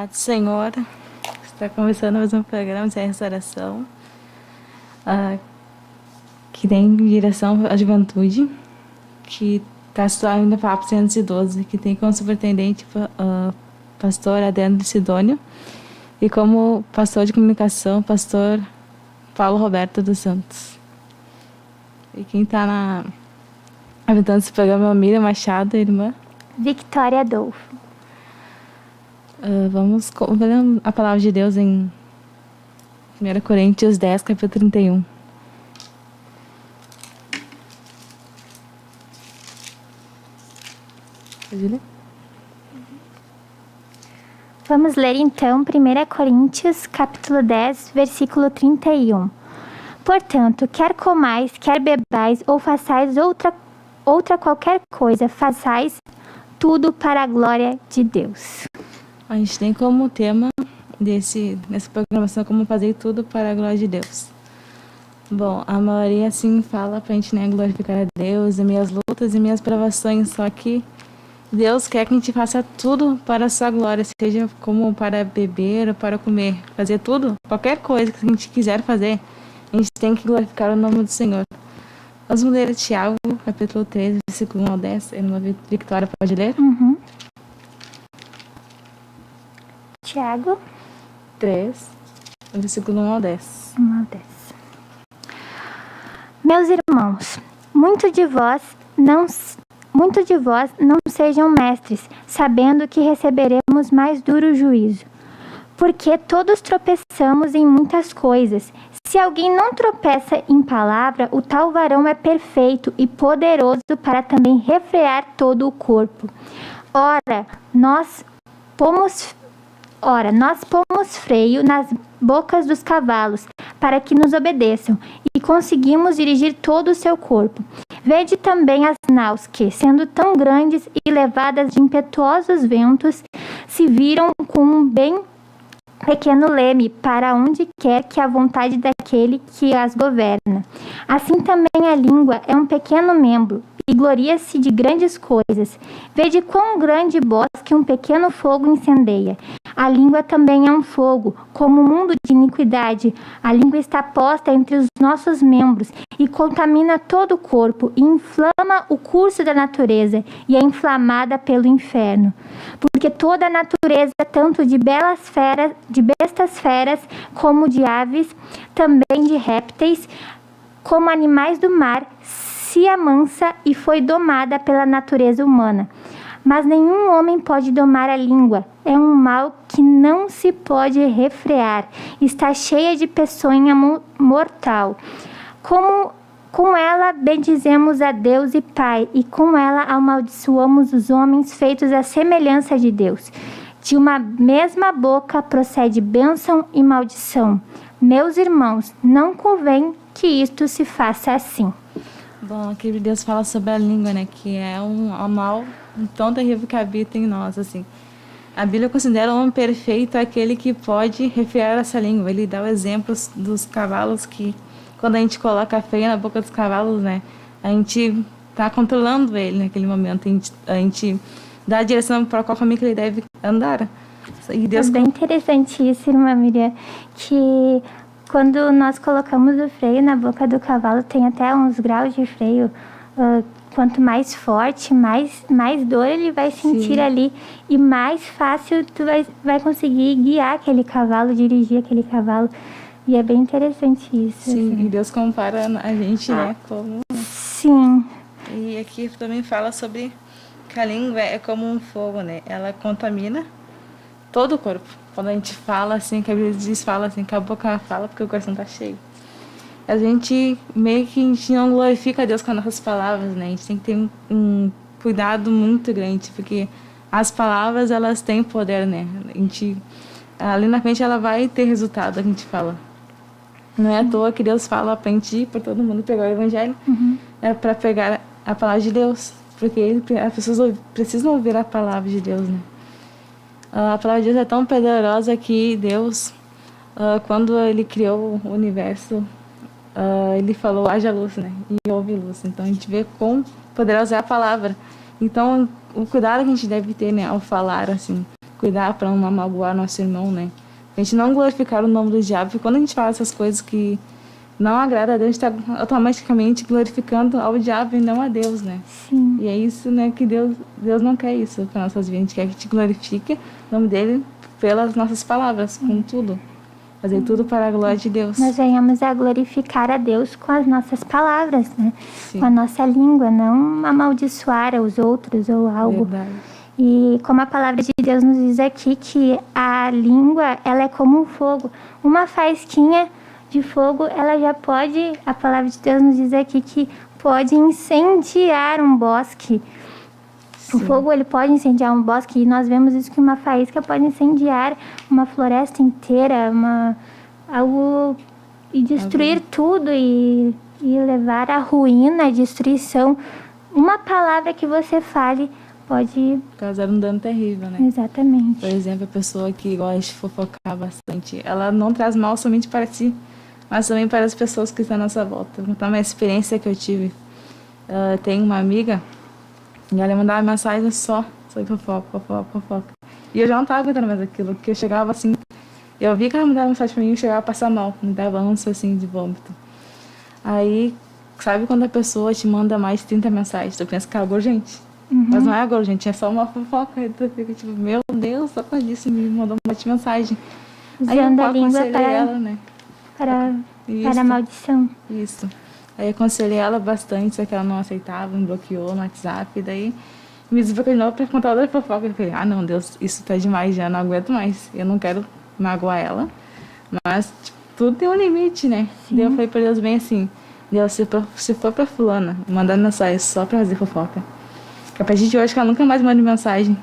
Paz, Senhor. Está começando mais um programa de restauração que tem direção à juventude, que está situado na FAP 112, que tem como superintendente pastor Adriano Sidônio e como pastor de comunicação, pastor Paulo Roberto dos Santos. E quem está apresentando esse programa é a Miriam Machado, irmã Victoria Adolfo. Vamos ver a palavra de Deus em 1 Coríntios 10, capítulo 31. Pode ler? Vamos ler então 1 Coríntios, capítulo 10, versículo 31. Portanto, quer comais, quer bebais, ou façais outra qualquer coisa, façais tudo para a glória de Deus. A gente tem como tema nessa programação como fazer tudo para a glória de Deus. Bom, a maioria assim fala pra gente, né, glorificar a Deus em minhas lutas e minhas provações, só que Deus quer que a gente faça tudo para a sua glória, seja como para beber ou para comer, fazer tudo, qualquer coisa que a gente quiser fazer, a gente tem que glorificar o nome do Senhor. Vamos ler Tiago, capítulo 13, versículo 1 ao 10, irmã Victoria, pode ler? Tiago 3, versículo 1 ao 10. 1 ao 10. Meus irmãos, muitos de vós não sejam mestres, sabendo que receberemos mais duro juízo. Porque todos tropeçamos em muitas coisas. Se alguém não tropeça em palavra, o tal varão é perfeito e poderoso para também refrear todo o corpo. Ora, nós pomos freio nas bocas dos cavalos, para que nos obedeçam, e conseguimos dirigir todo o seu corpo. Vede também as naus que, sendo tão grandes e levadas de impetuosos ventos, se viram com um bem pequeno leme para onde quer que a vontade daquele que as governa. Assim também a língua é um pequeno membro, e gloria-se de grandes coisas. Vede quão grande bosque um pequeno fogo incendeia. A língua também é um fogo, como um mundo de iniquidade. A língua está posta entre os nossos membros e contamina todo o corpo e inflama o curso da natureza e é inflamada pelo inferno. Porque toda a natureza, tanto de bestas feras, como de aves, também de répteis, como animais do mar, se amansa e foi domada pela natureza humana. Mas nenhum homem pode domar a língua. É um mal que não se pode refrear. Está cheia de peçonha mortal. Com ela bendizemos a Deus e Pai, e com ela amaldiçoamos os homens feitos à semelhança de Deus. De uma mesma boca procede bênção e maldição. Meus irmãos, não convém que isto se faça assim. Bom, aqui Deus fala sobre a língua, né, que é um mal tão terrível que habita em nós, assim. A Bíblia considera o homem perfeito aquele que pode refrear essa língua. Ele dá o exemplo dos cavalos que, quando a gente coloca a freio na boca dos cavalos, né, a gente está controlando ele naquele momento. A gente dá a direção para qual caminho que ele deve andar. E Deus... É bem interessante isso, irmã Miriam, que quando nós colocamos o freio na boca do cavalo, tem até uns graus de freio. Quanto mais forte, mais dor ele vai sentir. Sim. Ali. E mais fácil tu vai conseguir guiar aquele cavalo, dirigir aquele cavalo. E é bem interessante isso. Sim, assim. E Deus compara a gente, né, como... Sim. E aqui também fala sobre que a língua é como um fogo, né? Ela contamina todo o corpo. Quando a gente fala assim, que a Bíblia fala assim, que a boca fala porque o coração tá cheio. A gente meio que a gente não glorifica a Deus com as nossas palavras, né? A gente tem que ter um cuidado muito grande, porque as palavras, elas têm poder, né? A gente, ali na frente, ela vai ter resultado, a gente fala. Não é à toa que Deus fala pra gente ir por todo mundo pegar o evangelho, é para pegar a palavra de Deus, porque as pessoas precisam ouvir a palavra de Deus, né? A palavra de Deus é tão poderosa que Deus, quando Ele criou o universo, Ele falou, haja luz, né? E houve luz. Então a gente vê quão poderosa é a palavra. Então o cuidado que a gente deve ter, né, ao falar, assim, cuidar para não magoar nosso irmão, né? A gente não glorificar o nome do diabo, porque quando a gente fala essas coisas que não agrada a Deus, a gente está automaticamente glorificando ao diabo e não a Deus, né? Sim. E é isso, né, que Deus não quer isso para nossas vidas. A gente quer que a gente glorifique o nome dele pelas nossas palavras, com tudo. Fazer tudo para a glória de Deus. Nós venhamos a glorificar a Deus com as nossas palavras, né? Sim. Com a nossa língua, não amaldiçoar os outros ou algo. Verdade. E como a palavra de Deus nos diz aqui, que a língua, ela é como um fogo. Uma faísquinha de fogo, ela já pode, a palavra de Deus nos diz aqui que pode incendiar um bosque. O fogo, ele pode incendiar um bosque, e nós vemos isso, que uma faísca pode incendiar uma floresta inteira, algo, e destruir tudo, e levar à ruína, à destruição. Uma palavra que você fale pode causar um dano terrível, né? Exatamente. Por exemplo, a pessoa que gosta de fofocar bastante, ela não traz mal somente para si, mas também para as pessoas que estão à nossa volta. Vou contar uma experiência que eu tive. Tem uma amiga, e ela mandava mensagem só sobre fofoca. E eu já não estava aguentando mais aquilo, porque eu chegava assim, eu vi que ela mandava mensagem para mim e eu chegava a passar mal, me dava ânsia assim de vômito. Aí, sabe quando a pessoa te manda mais de 30 mensagens, tu pensa que é algo urgente? Mas não é algo urgente, é só uma fofoca. Aí tu fica tipo, meu Deus, só por isso me mandou um monte de mensagem. Aí eu Usando a língua aconselhei ela, né? para a maldição. Isso. Aí eu aconselhei ela bastante, só que ela não aceitava, me bloqueou no WhatsApp. E daí me desbloqueou de novo pra contar outra fofoca. Eu falei, não, Deus, isso tá demais já, não aguento mais. Eu não quero magoar ela. Mas tipo, tudo tem um limite, né? Sim. Daí eu falei pra Deus bem assim, Deus, se for pra fulana, mandando mensagem só pra fazer fofoca, que a partir de hoje que ela nunca mais manda mensagem.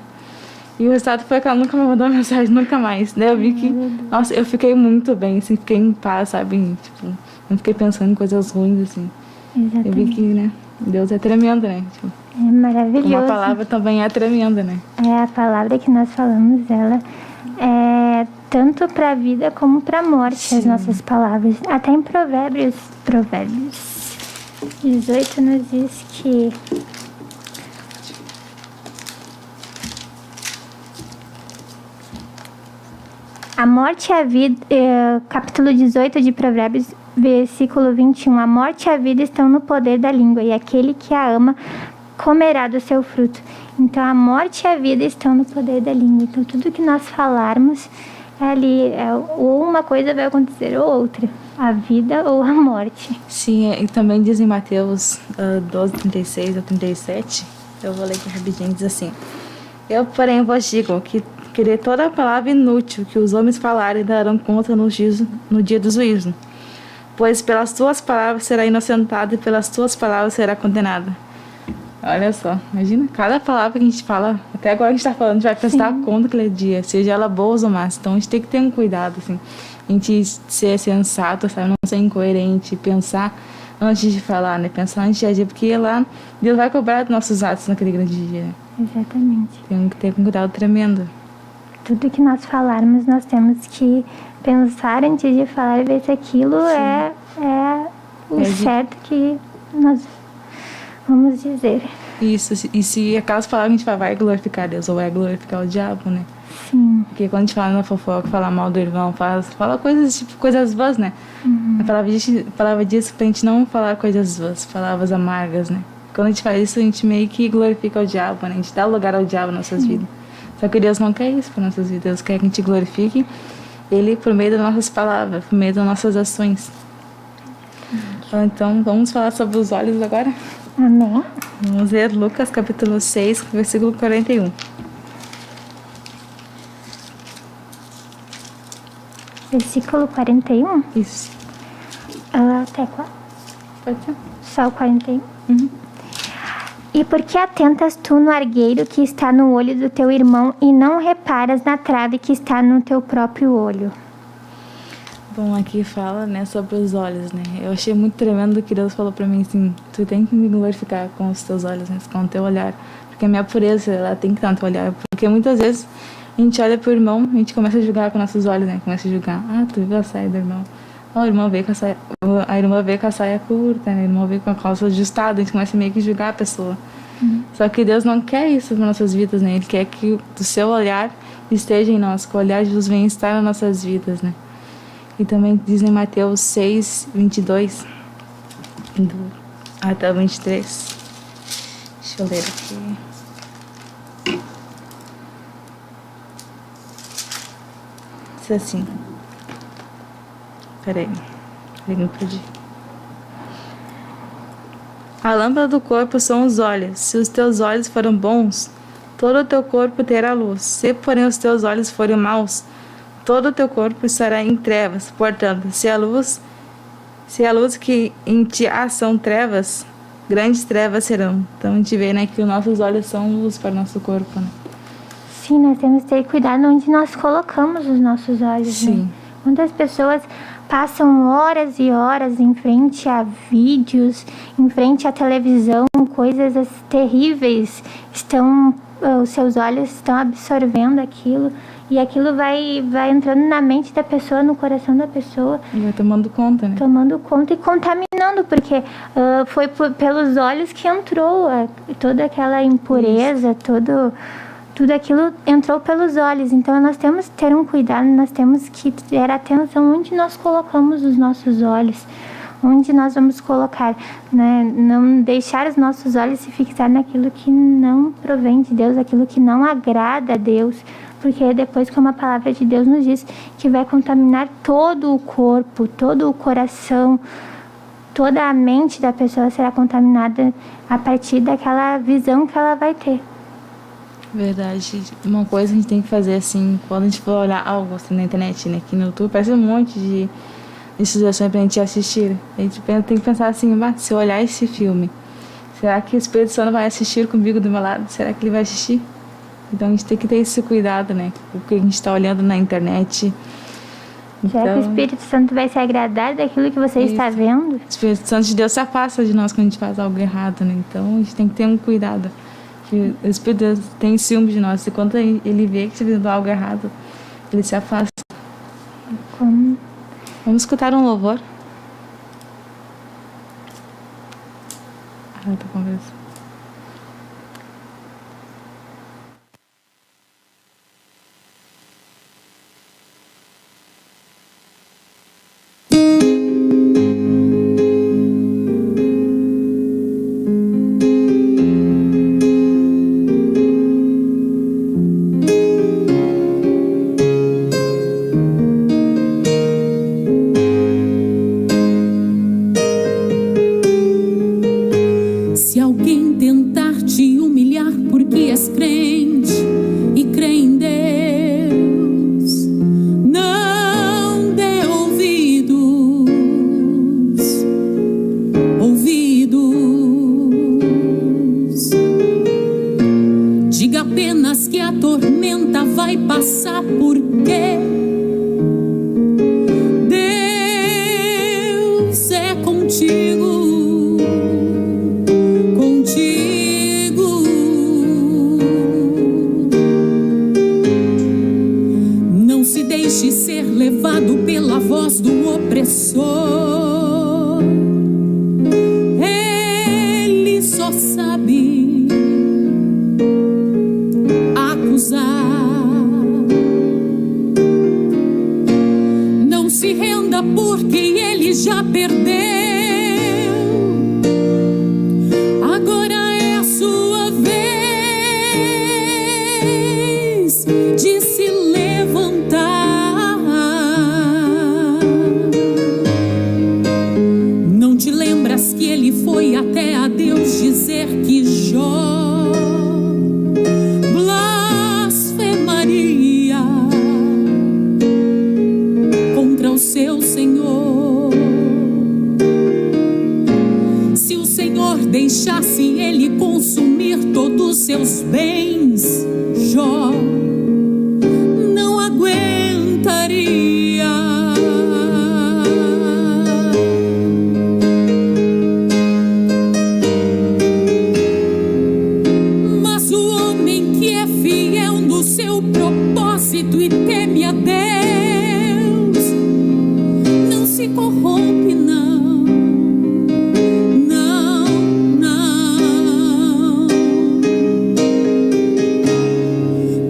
E o resultado foi que ela nunca me mandou mensagem, nunca mais. Daí eu vi que, nossa, eu fiquei muito bem, assim, fiquei em paz, sabe? Tipo, não fiquei pensando em coisas ruins, assim. Exatamente. Eu vi que, né, Deus é tremendo, né? Tipo, É maravilhoso. uma palavra também é tremenda, né? É, a palavra que nós falamos, ela é tanto para a vida como para a morte. Sim. As nossas palavras. Até em Provérbios 18 nos diz que a morte e a vida, capítulo 18 de Provérbios, versículo 21, a morte e a vida estão no poder da língua, e aquele que a ama comerá do seu fruto. Então, a morte e a vida estão no poder da língua. Então, tudo que nós falarmos, ali, ou uma coisa vai acontecer, ou outra, a vida ou a morte. Sim, e também diz em Mateus 12, 36 a 37, eu vou ler aqui rapidinho, diz assim: eu, porém, vos digo que querer toda a palavra inútil que os homens falarem darão conta no dia do juízo. Pois pelas tuas palavras será inocentado e pelas tuas palavras será condenado. Olha só, imagina, cada palavra que a gente fala, até agora a gente está falando, a gente vai prestar conta aquele dia, seja ela boa ou má. Então a gente tem que ter um cuidado, assim, a gente ser sensato, sabe, não ser incoerente, pensar antes de falar, né, pensar antes de agir, porque lá Deus vai cobrar dos nossos atos naquele grande dia, né? Exatamente. Tem que ter um cuidado tremendo. Tudo que nós falarmos, nós temos que pensar antes de falar e ver se aquilo é o certo que nós vamos dizer. Isso, e se aquelas palavras a gente fala, vai glorificar Deus ou vai glorificar o diabo, né? Sim. Porque quando a gente fala na fofoca, fala mal do irmão, fala coisas, tipo, coisas vãs, né? A palavra diz pra gente não falar coisas vãs, palavras amargas, né? Quando a gente faz isso, a gente meio que glorifica o diabo, né? A gente dá lugar ao diabo nas nossas vidas. Só que Deus não quer isso para nossas vidas. Deus quer que a gente glorifique Ele por meio das nossas palavras, por meio das nossas ações. Então, vamos falar sobre os olhos agora? Amém. Vamos ler Lucas capítulo 6, versículo 41. Versículo 41? Isso. Até qual? Pode ser. Só o 41? E por que atentas tu no argueiro que está no olho do teu irmão e não reparas na trave que está no teu próprio olho? Bom, aqui fala, né, sobre os olhos, né? Eu achei muito tremendo que Deus falou pra mim assim, tu tem que me glorificar com os teus olhos, né, com o teu olhar. Porque a minha pureza, ela tem que estar no teu olhar. Porque muitas vezes a gente olha pro irmão, a gente começa a julgar com nossos olhos, né? Começa a julgar, tu viu a saia do irmão? O irmão veio com a irmã veio com a saia curta, né? O irmão veio com a calça ajustada, a gente começa meio que julgar a pessoa. Só que Deus não quer isso para nossas vidas, né? Ele quer que do seu olhar esteja em nós, que o olhar de Jesus venha estar nas nossas vidas, né? E também diz em Mateus 6, 22 até o 23. Deixa eu ler aqui. Diz assim. Peraí, me perdi. A lâmpada do corpo são os olhos. Se os teus olhos forem bons, todo o teu corpo terá luz. Se, porém, os teus olhos forem maus, todo o teu corpo estará em trevas. Portanto, se a luz que em ti há são trevas, grandes trevas serão. Então a gente vê, né, que os nossos olhos são luz para o nosso corpo, né? Sim, nós temos que ter cuidado onde nós colocamos os nossos olhos. Sim. Né? Muitas pessoas passam horas e horas em frente a vídeos, em frente à televisão, coisas terríveis. Os seus olhos estão absorvendo aquilo e aquilo vai entrando na mente da pessoa, no coração da pessoa. E vai tomando conta, né? Tomando conta e contaminando, porque foi pelos olhos que entrou toda aquela impureza, tudo aquilo entrou pelos olhos. Então nós temos que ter um cuidado, nós temos que ter atenção onde nós colocamos os nossos olhos, onde nós vamos colocar, né? Não deixar os nossos olhos se fixar naquilo que não provém de Deus, aquilo que não agrada a Deus, porque depois, como a palavra de Deus nos diz, que vai contaminar todo o corpo, todo o coração, toda a mente da pessoa será contaminada a partir daquela visão que ela vai ter. Verdade. Uma coisa que a gente tem que fazer, assim, quando a gente for olhar algo assim na internet, né, aqui no YouTube, parece um monte de sugestões pra gente assistir. A gente tem que pensar assim, se eu olhar esse filme, será que o Espírito Santo vai assistir comigo do meu lado? Será que ele vai assistir? Então a gente tem que ter esse cuidado, né, com o que a gente está olhando na internet. Será que o Espírito Santo vai se agradar daquilo que você está vendo? O Espírito Santo de Deus se afasta de nós quando a gente faz algo errado, né? Então a gente tem que ter um cuidado. Que o Espírito de Deus tem ciúme de nós. E quando ele vê que você fazendo algo errado, ele se afasta. Como? Vamos escutar um louvor? Tô conversando.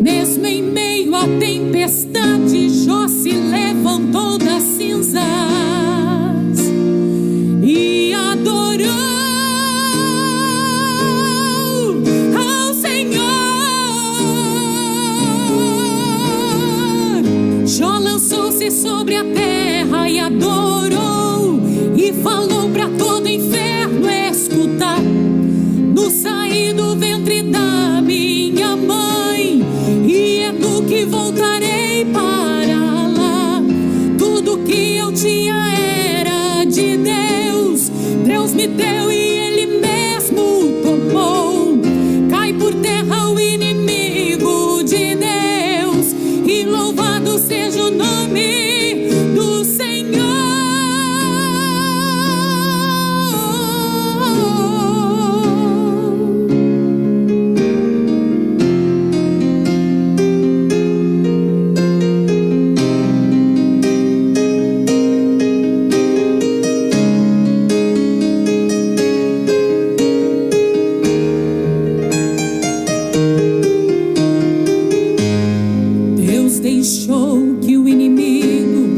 Mesmo em meio a trouxe sobre a terra e adorou, e falou para todo inferno escutar. No saí do ventre da minha mãe, e é do que voltarei para lá. Tudo que eu tinha era de Deus, Deus me deu e Ele mesmo tomou. Cai por terra o inimigo de Deus, e louvado seja o nome do Senhor. Deixou que o inimigo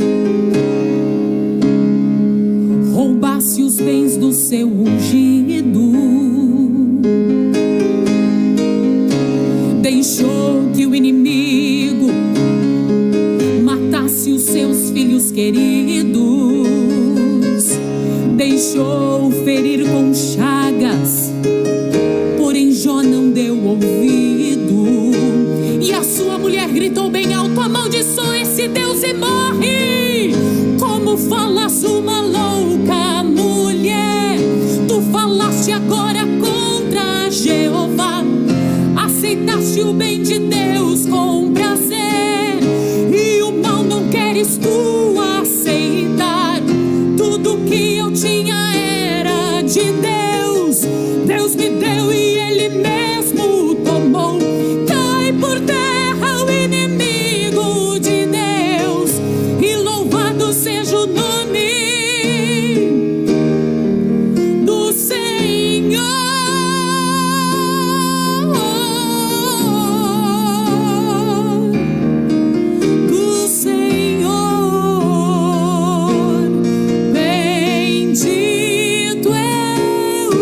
roubasse os bens do seu ungido. Deixou que o inimigo matasse os seus filhos queridos. Deixou ferir com chagas, porém Jó não deu ouvido. E a sua mulher gritou bem alto: amaldiçoa esse Deus e morre. Como falas uma louca mulher, tu falaste agora contra Jeová. Aceitaste o bem de Deus com prazer, e o mal não queres tu aceitar. Tudo que eu tinha era de Deus, Deus me deu e Ele mesmo tomou. Cai por terra o inimigo de Deus, e louvado seja o nome do Senhor. Do Senhor, bendito é o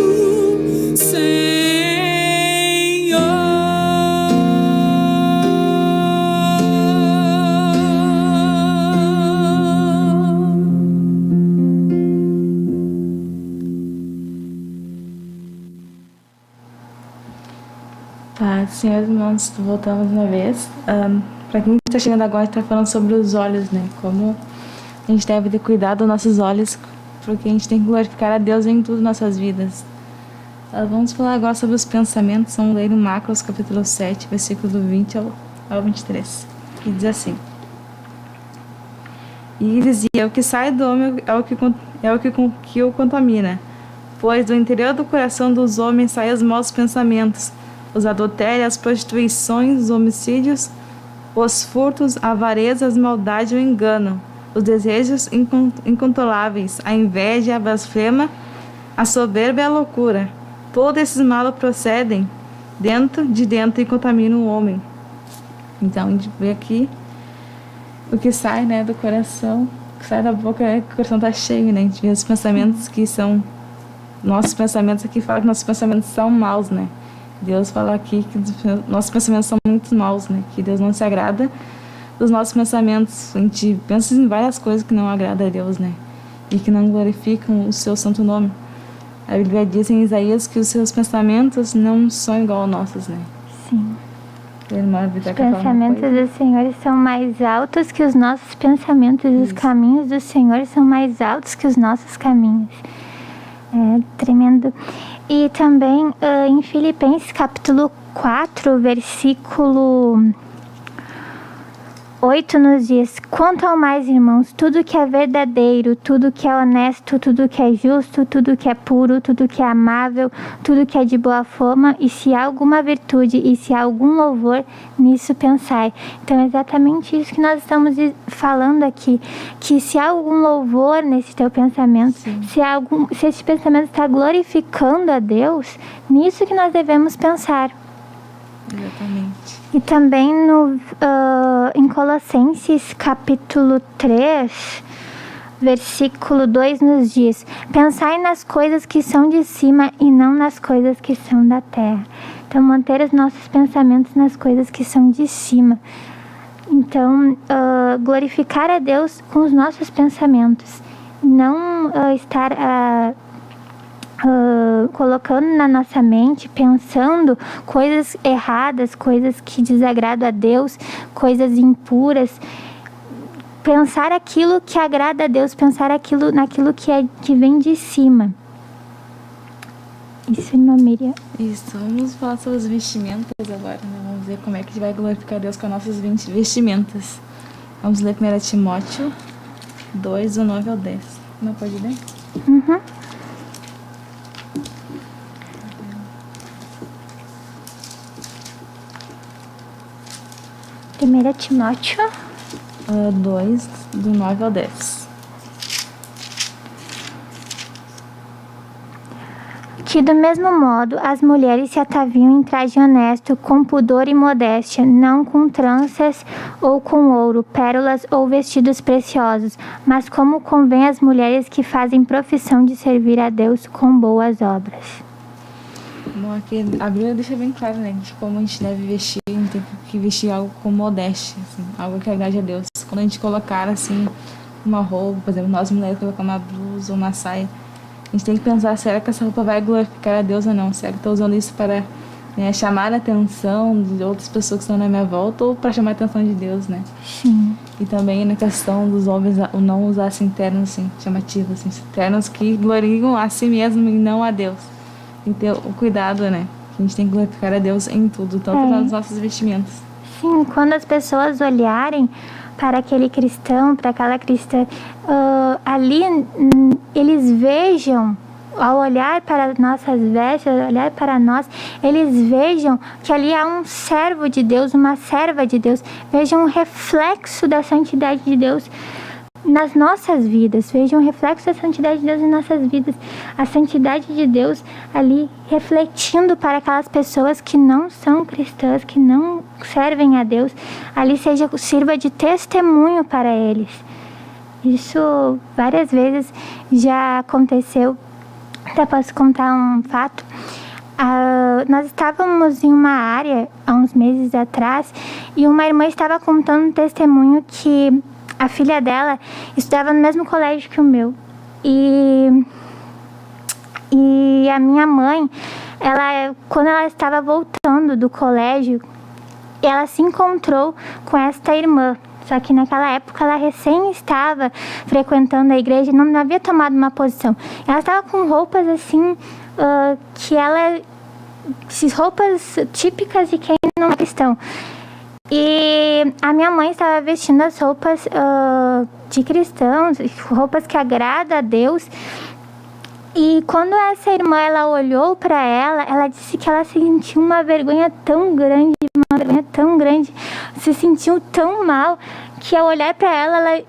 Tá, senhores irmãos, voltamos uma vez. Para quem está chegando agora, está falando sobre os olhos, né? Como a gente deve ter cuidado dos nossos olhos, porque a gente tem que glorificar a Deus em tudo nossas vidas. Vamos falar agora sobre os pensamentos. Vamos ler em Marcos, capítulo 7, versículo do 20 ao 23, que diz assim: E dizia: o que sai do homem é o que o contamina, pois do interior do coração dos homens saem os maus pensamentos, os adultérios, as prostituições, os homicídios, os furtos, a avareza, as maldades e o engano, os desejos incontroláveis, a inveja, a blasfema, a soberba e a loucura. Todos esses malos procedem de dentro e contaminam o homem. Então a gente vê aqui o que sai, né, do coração, o que sai da boca, é que o coração está cheio, né? A gente vê os pensamentos que são nossos pensamentos. Aqui fala que nossos pensamentos são maus, né? Deus fala aqui que nossos pensamentos são muito maus, né? Que Deus não se agrada dos nossos pensamentos. A gente pensa em várias coisas que não agradam a Deus, né? E que não glorificam o seu santo nome. A Bíblia diz em Isaías que os seus pensamentos não são igual aos nossos, né? Sim. Os pensamentos do Senhor são mais altos que os nossos pensamentos. Os caminhos do Senhor são mais altos que os nossos caminhos. É tremendo. E também em Filipenses capítulo 4, versículo 8 nos diz: quanto ao mais, irmãos, tudo que é verdadeiro, tudo que é honesto, tudo que é justo, tudo que é puro, tudo que é amável, tudo que é de boa fama, e se há alguma virtude e se há algum louvor, nisso pensai. Então é exatamente isso que nós estamos falando aqui, que se há algum louvor nesse teu pensamento, se esse pensamento está glorificando a Deus, nisso que nós devemos pensar. Exatamente. E também em Colossenses capítulo 3, versículo 2 nos diz: pensai nas coisas que são de cima e não nas coisas que são da terra. Então manter os nossos pensamentos nas coisas que são de cima. Então, glorificar a Deus com os nossos pensamentos. Não estar colocando na nossa mente, pensando coisas erradas, coisas que desagradam a Deus, coisas impuras. Pensar aquilo que agrada a Deus, pensar naquilo que vem de cima. Isso, irmã Miriam. Isso, vamos falar sobre as vestimentas agora, né? Vamos ver como é que a gente vai glorificar a Deus com as nossas vestimentas. Vamos ler 1 Timóteo 2, do 9 ao 10. Não pode ler? Uhum. Primeira Timóteo 2, do 9 ao 10. Que do mesmo modo as mulheres se ataviam em traje honesto, com pudor e modéstia, não com tranças ou com ouro, pérolas ou vestidos preciosos, mas como convém às mulheres que fazem profissão de servir a Deus com boas obras. Bom, aqui a Bíblia deixa bem claro, né, de como a gente deve vestir, a gente tem que vestir algo com modéstia, assim, algo que agrade a Deus. Quando a gente colocar, assim, uma roupa, por exemplo, nós mulheres colocar uma blusa ou uma saia, a gente tem que pensar, será que essa roupa vai glorificar a Deus ou não? Será que estou usando isso para, né, chamar a atenção de outras pessoas que estão na minha volta ou para chamar a atenção de Deus, né? Sim. E também na questão dos homens não usar assim, ternos assim, chamativos, assim, ternos que gloriam a si mesmo e não a Deus. Tem que ter o cuidado, né? A gente tem que glorificar a Deus em tudo, tanto nas nossas vestimentas. Sim, quando as pessoas olharem para aquele cristão, para aquela cristã, ali eles vejam, ao olhar para nossas vestes, ao olhar para nós, eles vejam que ali há um servo de Deus, uma serva de Deus, vejam um reflexo da santidade de Deus nas nossas vidas, vejam o reflexo da santidade de Deus em nossas vidas, a santidade de Deus ali refletindo para aquelas pessoas que não são cristãs, que não servem a Deus, ali sirva de testemunho para eles. Isso várias vezes já aconteceu. Até posso contar um fato. Nós estávamos em uma área há uns meses atrás e uma irmã estava contando um testemunho que a filha dela estudava no mesmo colégio que o meu. E a minha mãe, quando ela estava voltando do colégio, ela se encontrou com esta irmã. Só que naquela época ela recém estava frequentando a igreja e não havia tomado uma posição. Ela estava com roupas assim, roupas típicas de quem não é cristão. E a minha mãe estava vestindo as roupas de cristãos, roupas que agradam a Deus. E quando essa irmã olhou para ela disse que ela sentiu uma vergonha tão grande, se sentiu tão mal, que ao olhar para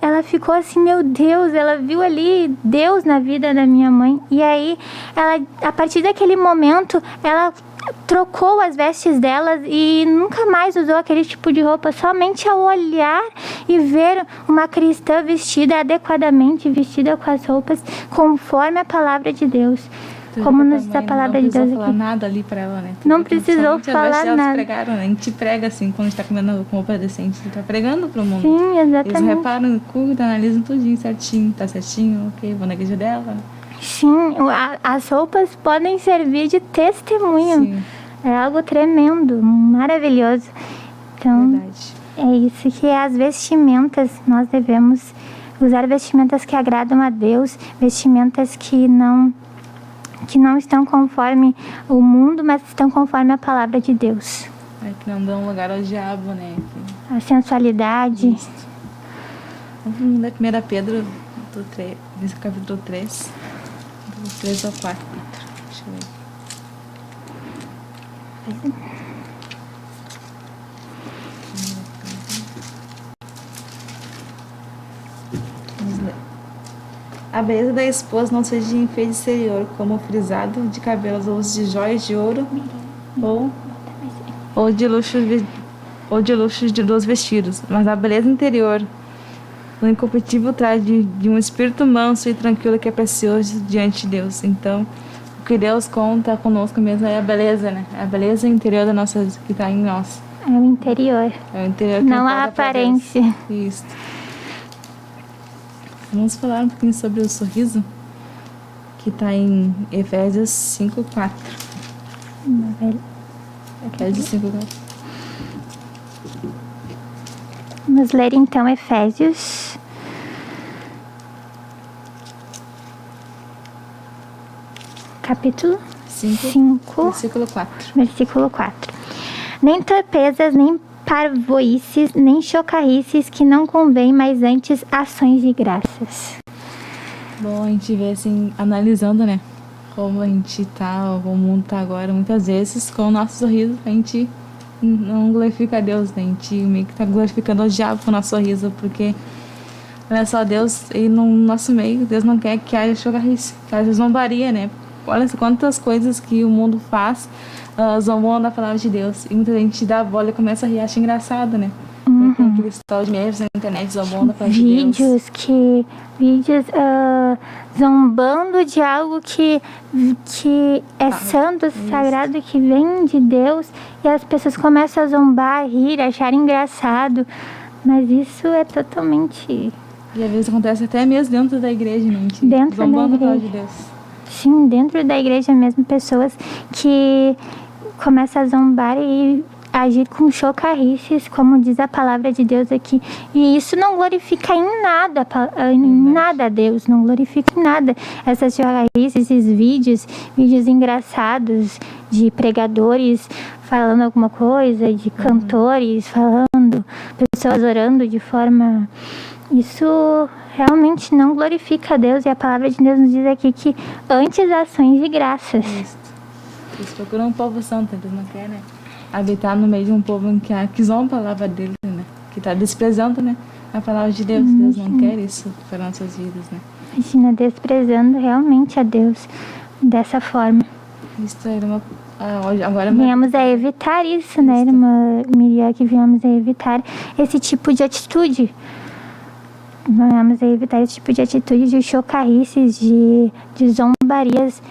ela ficou assim, meu Deus, ela viu ali Deus na vida da minha mãe. E aí, a partir daquele momento, ela trocou as vestes delas e nunca mais usou aquele tipo de roupa, somente ao olhar e ver uma cristã vestida adequadamente, vestida com as roupas conforme a palavra de Deus. Como nos diz a palavra de Deus aqui. Não precisou falar nada ali pra ela, né? Não precisou falar nada. Pregaram, né? A gente prega assim, quando a gente tá comendo com roupa decente, a gente tá pregando pro mundo. Sim, exatamente. Eles reparam, curtam, analisam tudinho certinho, tá certinho, ok, vou na igreja dela. Sim, as roupas podem servir de testemunho. Sim. É algo tremendo, maravilhoso. Então, verdade. É isso que as vestimentas, nós devemos usar vestimentas que agradam a Deus, vestimentas que não estão conforme o mundo, mas estão conforme a palavra de Deus. Que não dão lugar ao diabo, né? A sensualidade. Isso. Vamos ler 1 Pedro, capítulo 3, do 3 ao 4. Deixa eu ver. Vamos ler. A beleza da esposa não seja de enfeite exterior, como o frisado de cabelos ou de joias de ouro ou de luxos dos vestidos, mas a beleza interior, o incorruptível traje de um espírito manso e tranquilo que é precioso diante de Deus. Então, o que Deus conta conosco mesmo é a beleza, né? A beleza interior da nossa, que está em nós. É o interior. É o interior que Não a importa pra Deus. aparência. Isso. Vamos falar um pouquinho sobre o sorriso, que está em Efésios 5:4. Efésios 5:4. Vamos ler então Efésios. Capítulo 5, versículo 4. versículo 4. Nem torpezas, nem parvoices, nem chocarrices que não convém, mas antes ações de graças. Bom, a gente vê assim, analisando, né? Como a gente tá, como o mundo tá agora, muitas vezes com o nosso sorriso a gente não glorifica a Deus, né? A gente meio que tá glorificando o diabo com o nosso sorriso, porque olha só, Deus, e no nosso meio, Deus não quer que haja chocarrice, que haja zombaria, né? Olha quantas coisas que o mundo faz, zombando a palavra de Deus. E muita gente dá a bola e começa a rir, acha engraçado, né? Tem aqueles tal de memes na internet zombando a palavra de Deus. Vídeos zombando de algo que é santo, sagrado, que vem de Deus. E as pessoas começam a zombar, a rir, a achar engraçado. Mas isso é totalmente... E às vezes acontece até mesmo dentro da igreja, né? A gente Dentro zombando da a palavra de igreja. Deus. Sim, dentro da igreja mesmo, pessoas que começam a zombar e agir com chocarrices, como diz a palavra de Deus aqui. E isso não glorifica em nada a Deus, não glorifica em nada. Essas chocarrices, esses vídeos engraçados de pregadores falando alguma coisa, de cantores falando, pessoas orando de forma... Isso realmente não glorifica a Deus, e a palavra de Deus nos diz aqui que antes ações de graças. Isso. Eles procuram um povo santo, eles não querem, né, habitar no meio de um povo que zomba a palavra dele, né? Que está desprezando, né, a palavra de Deus. Deus não quer isso para nossas vidas, né? Imagina, desprezando realmente a Deus dessa forma. Isso era uma... agora Viemos a evitar isso, né, irmã Miriam, que viemos a evitar esse tipo de atitude. Vamos evitar esse tipo de atitude de chocarrices, de zombarias,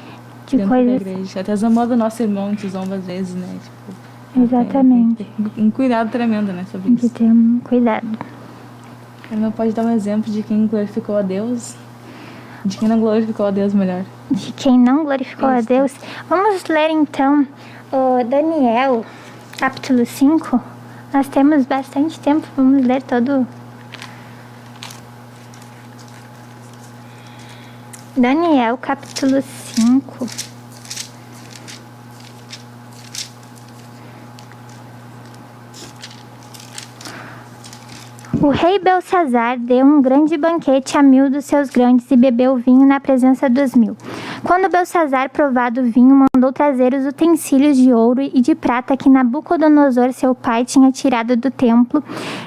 de dentro coisas. da igreja. Até zombando o nosso irmão, a gente zomba às vezes, né? Tipo, Exatamente. Tem um cuidado tremendo, né, sobre De isso. ter um cuidado. A irmã pode dar um exemplo de quem glorificou a Deus, de quem não glorificou a Deus melhor. De quem não glorificou a Deus. Vamos ler então o Daniel, capítulo 5. Nós temos bastante tempo, vamos ler todo. Daniel, capítulo 5. O rei Belsazar deu um grande banquete a 1000 dos seus grandes e bebeu vinho na presença dos 1000. Quando Belsazar provado o vinho, mandou trazer os utensílios de ouro e de prata que Nabucodonosor, seu pai, tinha tirado do templo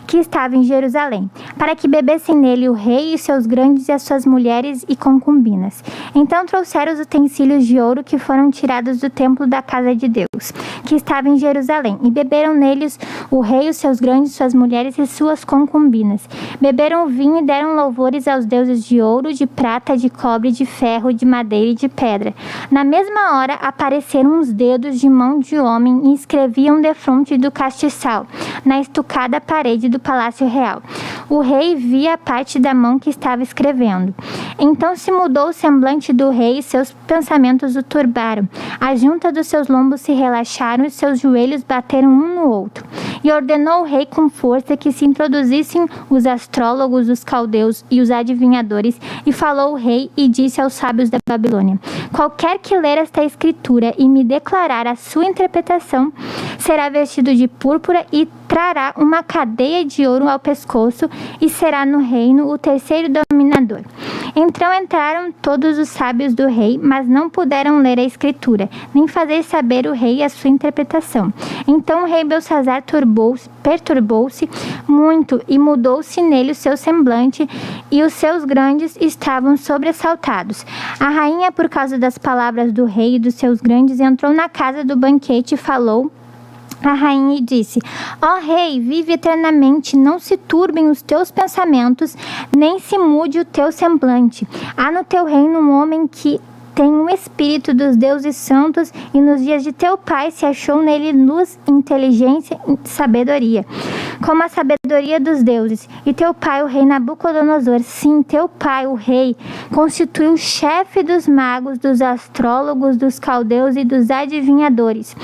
que estava em Jerusalém, para que bebessem nele o rei e seus grandes e as suas mulheres e concubinas. Então trouxeram os utensílios de ouro que foram tirados do templo da casa de Deus, que estava em Jerusalém, e beberam neles o rei, os seus grandes, suas mulheres e suas concubinas. Beberam o vinho e deram louvores aos deuses de ouro, de prata, de cobre, de ferro, de madeira e de pedra. Na mesma hora apareceram uns dedos de mão de homem e escreviam defronte do castiçal, na estucada parede do palácio real. O rei via a parte da mão que estava escrevendo. Então se mudou o semblante do rei e seus pensamentos o turbaram. A junta dos seus lombos se relaxaram e seus joelhos bateram um no outro. E ordenou o rei com força que se introduzissem os astrólogos, os caldeus e os adivinhadores, e falou o rei e disse aos sábios da Babilônia: qualquer que ler esta escritura e me declarar a sua interpretação, será vestido de púrpura e trará uma cadeia de ouro ao pescoço e será no reino o terceiro dominador. Então entraram todos os sábios do rei, mas não puderam ler a escritura, nem fazer saber o rei a sua interpretação. Então o rei Belsazar perturbou-se muito e mudou-se nele o seu semblante, e os seus grandes estavam sobressaltados. A rainha, por causa das palavras do rei e dos seus grandes, entrou na casa do banquete e falou a rainha e disse: ó rei, vive eternamente, não se turbem os teus pensamentos, nem se mude o teu semblante. Há no teu reino um homem que tem o espírito dos deuses santos, e nos dias de teu pai se achou nele luz, inteligência e sabedoria, como a sabedoria dos deuses. E teu pai, o rei Nabucodonosor, sim, teu pai, o rei, constituiu o chefe dos magos, dos astrólogos, dos caldeus e dos adivinhadores.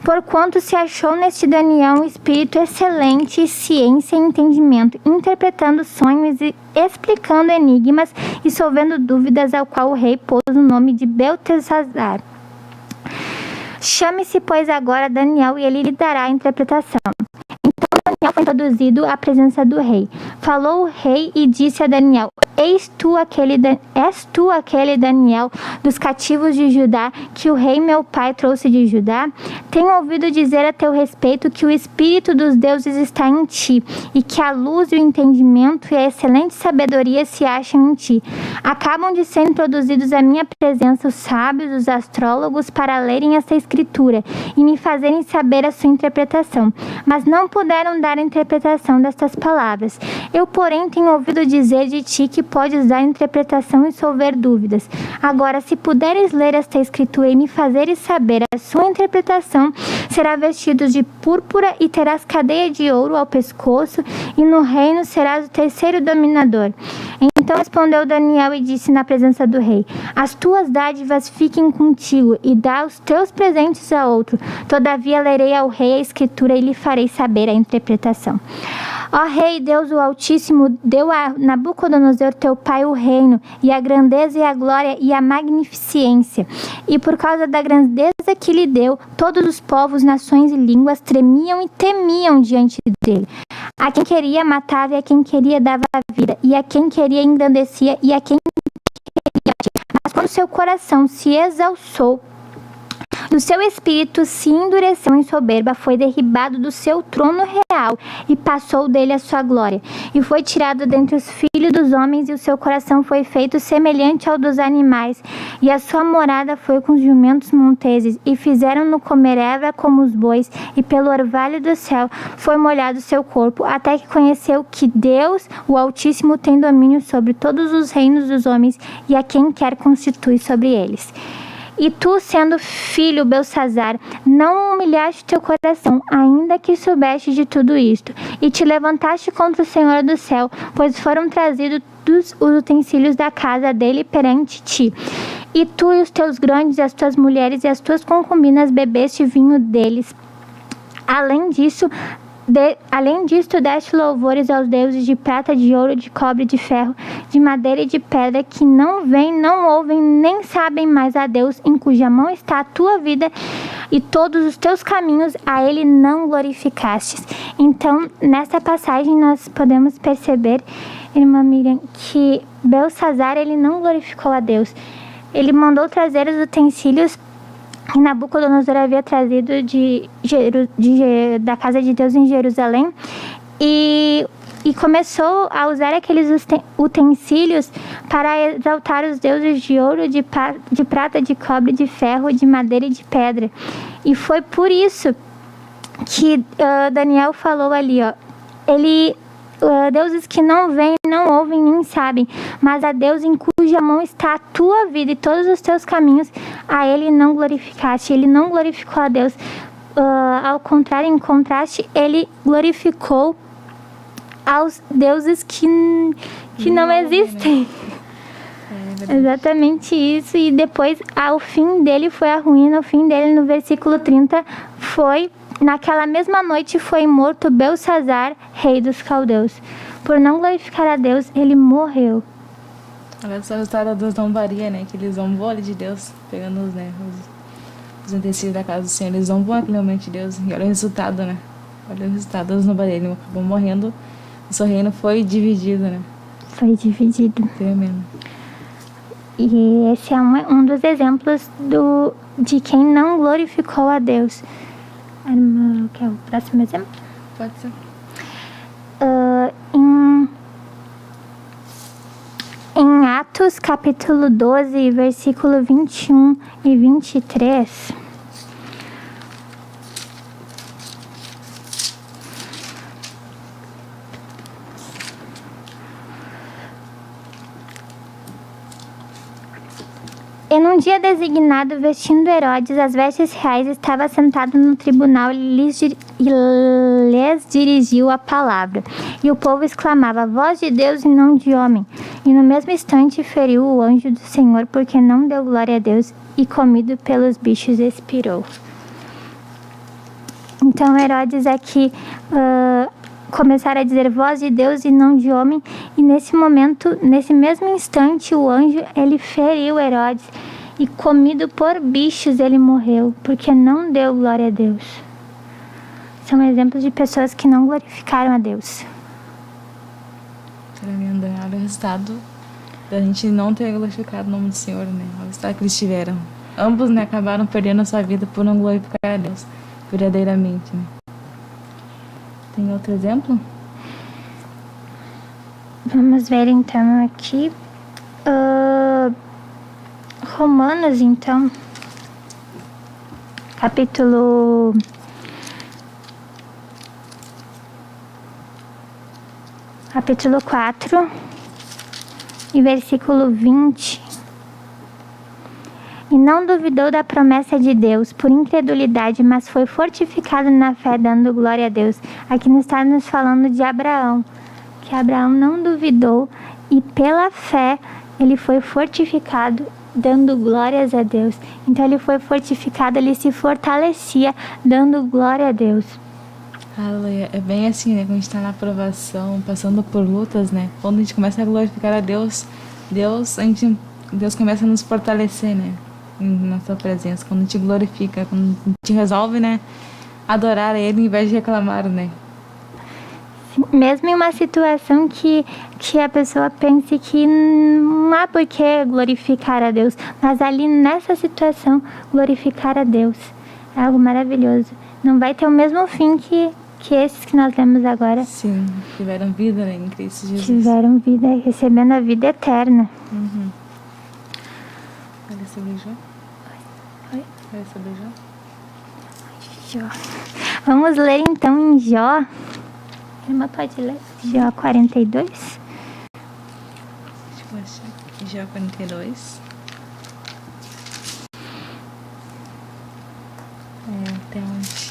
Porquanto se achou neste Daniel um espírito excelente, ciência e entendimento, interpretando sonhos e explicando enigmas e solvendo dúvidas, ao qual o rei pôs o nome de Beltesazar. Chame-se, pois, agora Daniel, e ele lhe dará a interpretação. Então Daniel foi introduzido à presença do rei. Falou o rei e disse a Daniel: És tu aquele Daniel dos cativos de Judá, que o rei meu pai trouxe de Judá? Tenho ouvido dizer a teu respeito que o espírito dos deuses está em ti, e que a luz e o entendimento e a excelente sabedoria se acham em ti. Acabam de ser introduzidos à minha presença os sábios, os astrólogos, para lerem esta escritura e me fazerem saber a sua interpretação, mas não puderam dar a interpretação destas palavras. Eu, porém, tenho ouvido dizer de ti que podes dar interpretação e solver dúvidas. Agora, se puderes ler esta escritura e me fazeres saber a sua interpretação, será vestido de púrpura e terás cadeia de ouro ao pescoço, e no reino serás o terceiro dominador. Então respondeu Daniel e disse na presença do rei: As tuas dádivas fiquem contigo, e dá os teus presentes a outro. Todavia lerei ao rei a escritura e lhe farei saber a interpretação. Ó Rei, Deus o Altíssimo, deu a Nabucodonosor teu pai o reino, e a grandeza e a glória e a magnificência. E por causa da grandeza que lhe deu, todos os povos, nações e línguas tremiam e temiam diante dele. A quem queria matava, e a quem queria dava a vida, e a quem queria engrandecia, e a quem queria. Mas quando seu coração se exalçou, o seu espírito se endureceu em soberba, foi derribado do seu trono real e passou dele a sua glória. E foi tirado dentre os filhos dos homens, e o seu coração foi feito semelhante ao dos animais. E a sua morada foi com os jumentos monteses, e fizeram-no comer erva como os bois, e pelo orvalho do céu foi molhado o seu corpo, até que conheceu que Deus, o Altíssimo, tem domínio sobre todos os reinos dos homens, e a quem quer constitui sobre eles. E tu, sendo filho, Beltesazar, não humilhaste teu coração, ainda que soubeste de tudo isto, e te levantaste contra o Senhor do céu, pois foram trazidos os utensílios da casa dele perante ti. E tu e os teus grandes, as tuas mulheres e as tuas concubinas bebeste vinho deles. Além disto, deste louvores aos deuses de prata, de ouro, de cobre, de ferro, de madeira e de pedra, que não veem, não ouvem, nem sabem mais a Deus, em cuja mão está a tua vida, e todos os teus caminhos a ele não glorificastes. Então, nessa passagem nós podemos perceber, irmã Miriam, que Beltesazar, ele não glorificou a Deus. Ele mandou trazer os utensílios que Nabucodonosor havia trazido da casa de Deus em Jerusalém, e começou a usar aqueles utensílios para exaltar os deuses de ouro, de prata, de cobre, de ferro, de madeira e de pedra. E foi por isso que Daniel falou ali, deuses que não veem, não ouvem, nem sabem, mas a Deus em cuja mão está a tua vida e todos os teus caminhos, a ele não glorificaste. Ele não glorificou a Deus. Ao contrário, em contraste, ele glorificou aos deuses que não existem. Exatamente isso. E depois, o fim dele foi a ruína. O fim dele, no versículo 30, foi: naquela mesma noite foi morto Beltesazar, rei dos caldeus. Por não glorificar a Deus, ele morreu. Olha só o resultado da zombaria, né? Que ele zombou ali de Deus, pegando os utensílios da casa do Senhor. Ele zombou amplamente de Deus. E olha o resultado, né? Olha o resultado da zombaria. Ele acabou morrendo. O seu reino foi dividido, né? Foi dividido. Tremendo. E esse é um dos exemplos de quem não glorificou a Deus. Quer o próximo exemplo? Pode ser. Em Atos, capítulo 12, versículo 21 e 23... E Num dia designado, vestindo Herodes as vestes reais, estava sentado no tribunal e lhes dirigiu a palavra. E o povo exclamava, voz de Deus e não de homem. E no mesmo instante feriu o anjo do Senhor, porque não deu glória a Deus, e comido pelos bichos expirou. Então Herodes aqui começaram a dizer voz de Deus e não de homem, e nesse momento, nesse mesmo instante, o anjo, ele feriu Herodes, e comido por bichos ele morreu, porque não deu glória a Deus. São exemplos de pessoas que não glorificaram a Deus. Tremendo, né? Olha o resultado da gente não ter glorificado o nome do Senhor, né? Olha o resultado que eles tiveram. Ambos, né, acabaram perdendo a sua vida por não glorificar a Deus verdadeiramente, né? Tem outro exemplo? Vamos ver então aqui. Romanos, então. Capítulo 4 e versículo 20. E não duvidou da promessa de Deus por incredulidade, mas foi fortificado na fé, dando glória a Deus. Aqui não está nos falando de Abraão, que Abraão não duvidou e pela fé ele foi fortificado, dando glórias a Deus. Então ele foi fortificado, ele se fortalecia, dando glória a Deus. Aleluia. É bem assim, né? Quando a gente está na aprovação, passando por lutas, né? Quando a gente começa a glorificar a Deus, Deus começa a nos fortalecer, né? Na sua presença. Quando a gente glorifica, quando a gente resolve, né? Adorar a Ele em vez de reclamar, né? Mesmo em uma situação que a pessoa pense que não há por que glorificar a Deus, mas ali nessa situação, glorificar a Deus é algo maravilhoso. Não vai ter o mesmo fim que esses que nós lemos agora. Sim, tiveram vida, né, em Cristo Jesus. Tiveram vida, recebendo a vida eterna. Uhum. Vai ler sobre Jó? Oi? Vai ler sobre Jó? Jó. Vamos ler então em Jó. Irmã, pode ler? Jó 42. Deixa eu achar. Jó 42. Até onde?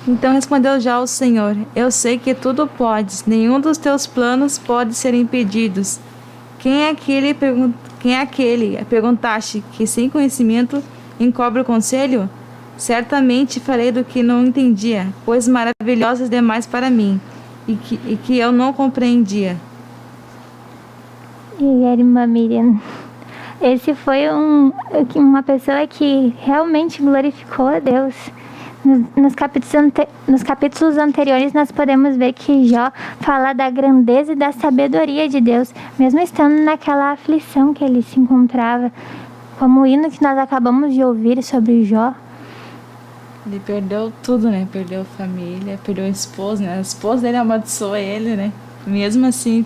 Então respondeu já o Senhor: eu sei que tudo podes, nenhum dos teus planos pode ser impedidos. Quem é aquele, perguntaste, que sem conhecimento encobre o conselho? Certamente farei do que não entendia, coisas maravilhosas demais para mim, e que eu não compreendia. E a irmã Miriam, esse foi uma pessoa que realmente glorificou a Deus. Nos capítulos anteriores nós podemos ver que Jó fala da grandeza e da sabedoria de Deus, mesmo estando naquela aflição que ele se encontrava, como o hino que nós acabamos de ouvir sobre Jó. Ele perdeu tudo, né? Perdeu a família, perdeu a esposa, né? A esposa dele amaldiçoou ele, né? Mesmo assim,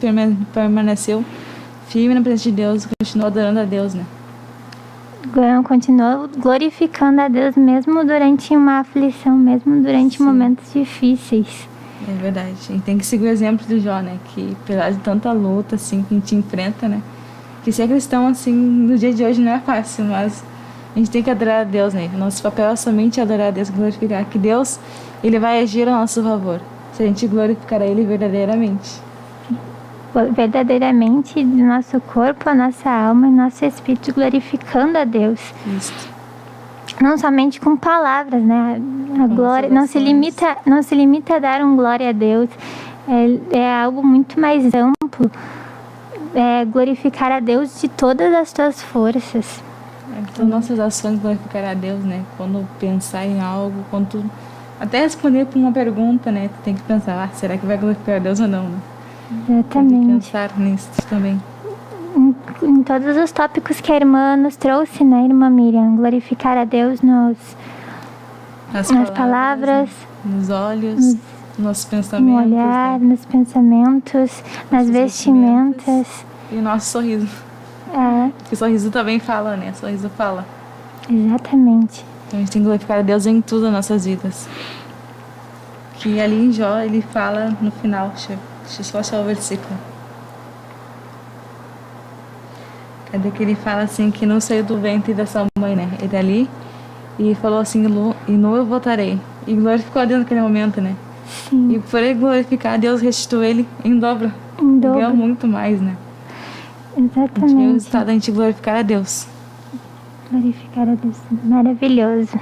permaneceu firme na presença de Deus, continuou adorando a Deus, né? Continuou glorificando a Deus mesmo durante uma aflição, mesmo durante momentos difíceis. É verdade. A gente tem que seguir o exemplo do Jó, né? Que apesar de tanta luta, assim, que a gente enfrenta, né? Que ser cristão, assim, no dia de hoje não é fácil, mas a gente tem que adorar a Deus, né? Nosso papel é somente adorar a Deus, glorificar. Que Deus, Ele vai agir a nosso favor, se a gente glorificar a Ele verdadeiramente. Verdadeiramente, do nosso corpo, a nossa alma e nosso espírito, glorificando a Deus. Isso. Não somente com palavras, né? A glória não se limita a dar glória a Deus. É algo muito mais amplo. É glorificar a Deus de todas as tuas forças. Então, nossas ações glorificar a Deus, né? Quando pensar em algo, quando até responder para uma pergunta, né? Tu tem que pensar, será que vai glorificar a Deus ou não, né? Exatamente. Tem que pensar nisso também. Em todos os tópicos que a irmã nos trouxe, né, irmã Miriam? Glorificar a Deus nas palavras, nos olhos, nos pensamentos. No olhar, né? nos pensamentos, nas vestimentas. E o nosso sorriso. É. Porque o sorriso também fala, né? O sorriso fala. Exatamente. Então a gente tem que glorificar a Deus em tudo nas nossas vidas. Que ali em Jó ele fala no final, deixa eu só achar o versículo. Cadê que ele fala assim que não saiu do ventre da sua mãe, né? Ele ali e falou assim, e nu eu voltarei. E glorificou a Deus naquele momento, né? Sim. E por ele glorificar, Deus restituiu ele em dobro. Em dobro. Ganhou muito mais, né? A gente vê o Exatamente. resultado da gente glorificar a Deus. Glorificar a Deus. Maravilhoso.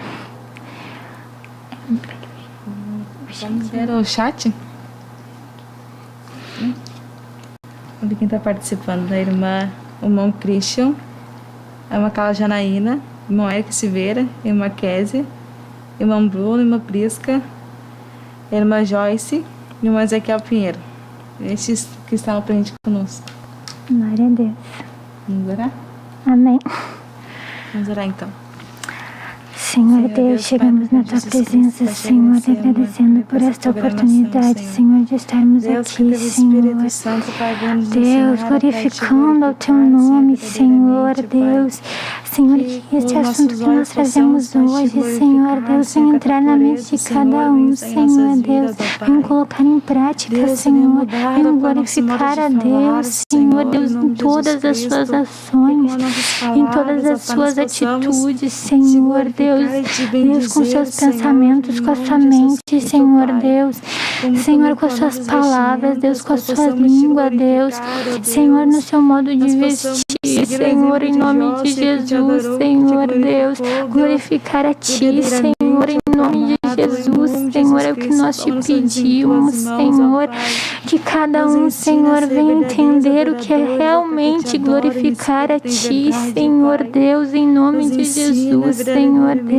Vamos ver o chat? Vamos ver quem está participando. Da irmã, o irmão Christian, a irmã Carla Janaína, irmão Eric Silveira, irmã Kézia, irmão Bruno, irmã Prisca, irmã Joyce e irmã Ezequiel Pinheiro. Esses que estavam presentes conosco. Glória a Deus. Vamos orar? Amém. Vamos orar então. Senhor Deus, chegamos na Tua presença, Senhor, agradecendo por esta oportunidade, Senhor, de estarmos aqui, Senhor. Deus, glorificando ao Teu nome, Senhor, Deus. Senhor, que este assunto que nós trazemos hoje, Senhor, Deus, venha entrar na mente de cada um, Senhor, Deus. Venha colocar em prática, Senhor. Venha glorificar a Deus, Senhor, Deus, em todas as suas ações, em todas as suas atitudes, Senhor, Deus. Deus, com seus pensamentos, com a sua mente, Senhor, Deus. Senhor, com as suas palavras, Deus, com a sua língua, Deus. Senhor, no seu modo de vestir, Senhor, em nome de Jesus, Senhor, Deus. Glorificar a Ti, Senhor, em nome de Jesus, Senhor, é o que nós te pedimos, Senhor. Que cada um, Senhor, venha entender o que é realmente glorificar a Ti, Senhor, Deus, em nome de Jesus, Senhor, Deus.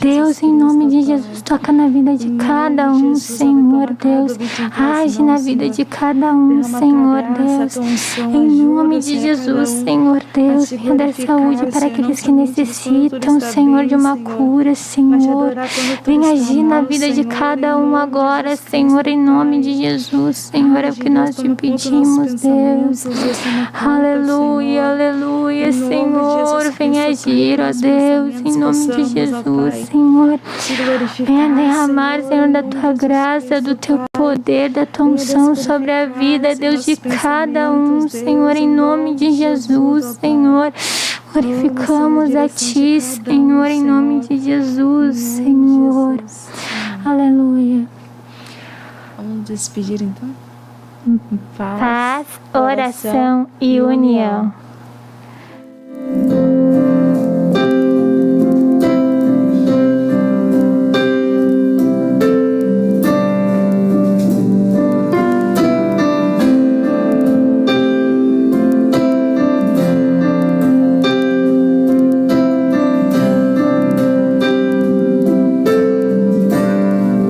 Deus, em nome de Jesus, toca na vida de cada um, Senhor, Deus. Age na vida de cada um, Senhor, Deus. Em nome de Jesus, Senhor, Deus, venha dar saúde para aqueles que necessitam, Senhor, de uma cura, Senhor. Venha agir na vida de cada um agora, Senhor, em nome de Jesus, Senhor, é o que nós te pedimos, Deus. Aleluia, aleluia, Senhor, venha agir, ó Deus, em nome de Jesus, Senhor. Venha derramar, Senhor, da Tua graça, do Teu poder, da Tua unção sobre a vida, Deus, de cada um, Senhor, em nome de Jesus, Senhor. Glorificamos a Ti, Senhor, em nome de Jesus, Senhor. Aleluia. Vamos despedir então? Paz, oração e união.